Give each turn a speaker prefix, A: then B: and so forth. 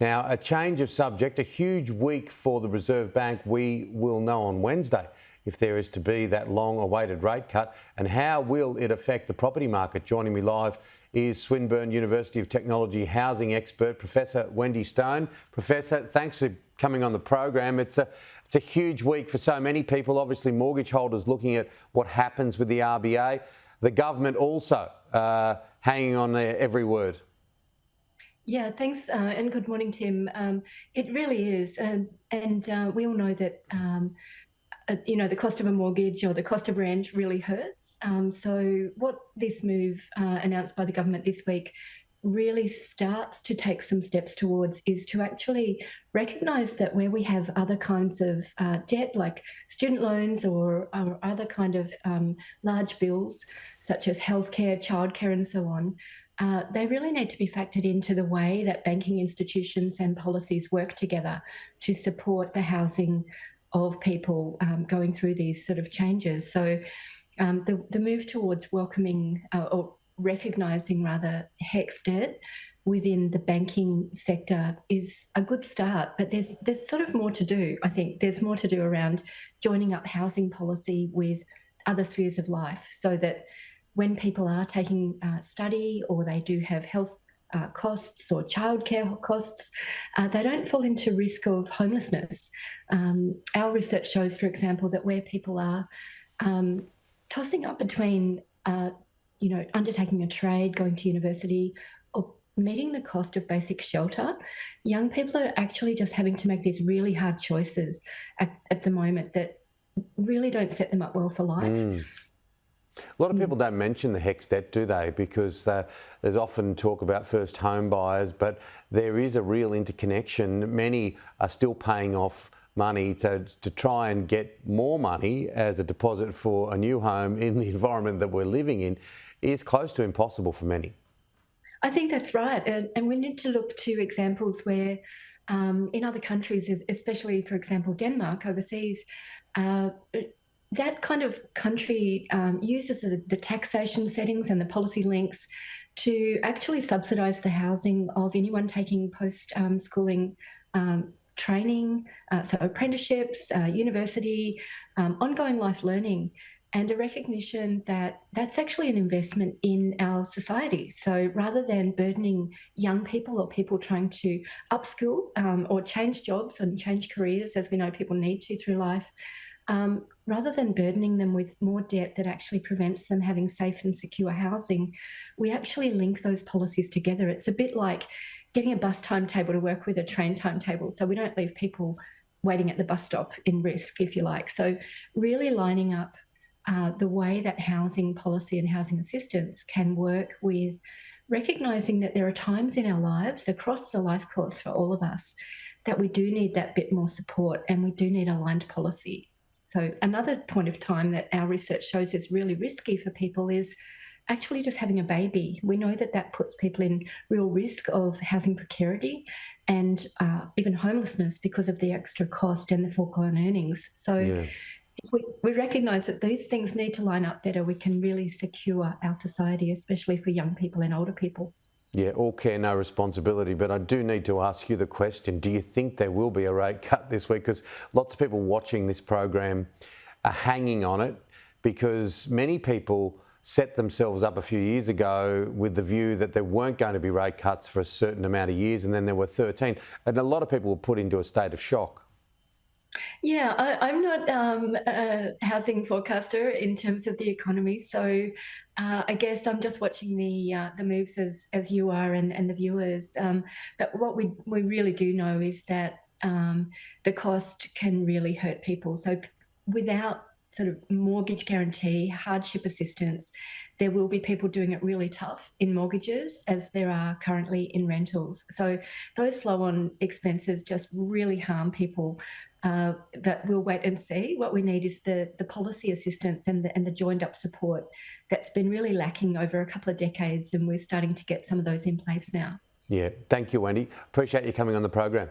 A: Now, a change of subject, a huge week for the Reserve Bank. We will know on Wednesday if there is to be that long-awaited rate cut and how will it affect the property market. Joining me live is Swinburn University of Technology housing expert, Professor Wendy Stone. Professor, thanks for coming on the program. It's a huge week for so many people, obviously mortgage holders looking at what happens with the RBA. The government also hanging on their every word.
B: Yeah, thanks, and good morning, Tim. It really is, and we all know that the cost of a mortgage or the cost of rent really hurts. So what this move announced by the government this week really starts to take some steps towards is to actually recognise that where we have other kinds of debt, like student loans or other kind of large bills, such as healthcare, childcare, and so on, they really need to be factored into the way that banking institutions and policies work together to support the housing of people going through these sort of changes. So the move towards welcoming or recognising rather HECS debt within the banking sector is a good start, but there's sort of more to do. I think there's more to do around joining up housing policy with other spheres of life so that when people are taking study or they do have health costs or childcare costs, they don't fall into risk of homelessness. Our research shows, for example, that where people are tossing up between undertaking a trade, going to university, or meeting the cost of basic shelter, young people are actually just having to make these really hard choices at the moment that really don't set them up well for life.
A: A lot of people don't mention the HECS debt, do they? Because there's often talk about first home buyers, but there is a real interconnection. Many are still paying off money to try and get more money as a deposit for a new home in the environment that we're living in is close to impossible for many.
B: I think that's right. And we need to look to examples where in other countries, especially, for example, Denmark overseas, that kind of country uses the taxation settings and the policy links to actually subsidise the housing of anyone taking post-schooling training, so apprenticeships, university, ongoing life learning, and a recognition that that's actually an investment in our society. So rather than burdening young people or people trying to upskill or change jobs and change careers, as we know people need to through life, rather than burdening them with more debt that actually prevents them having safe and secure housing, we actually link those policies together. It's a bit like getting a bus timetable to work with a train timetable, so we don't leave people waiting at the bus stop in risk, if you like. So really lining up the way that housing policy and housing assistance can work with recognising that there are times in our lives across the life course for all of us that we do need that bit more support and we do need aligned policy. So another point of time that our research shows is really risky for people is actually just having a baby. We know that that puts people in real risk of housing precarity and even homelessness because of the extra cost and the foregone earnings. So if we recognise that these things need to line up better, we can really secure our society, especially for young people and older people.
A: Yeah, all care, no responsibility. But I do need to ask you the question, do you think there will be a rate cut this week? Because lots of people watching this program are hanging on it because many people set themselves up a few years ago with the view that there weren't going to be rate cuts for a certain amount of years, and then there were 13. And a lot of people were put into a state of shock.
B: Yeah, I'm not a housing forecaster in terms of the economy, so I guess I'm just watching the moves as you are and the viewers. But what we really do know is that the cost can really hurt people. So without sort of mortgage guarantee, hardship assistance, there will be people doing it really tough in mortgages as there are currently in rentals. So those flow-on expenses just really harm people. But we'll wait and see. What we need is the policy assistance and the joined up support that's been really lacking over a couple of decades, and we're starting to get some of those in place now.
A: Yeah, thank you, Wendy. Appreciate you coming on the program.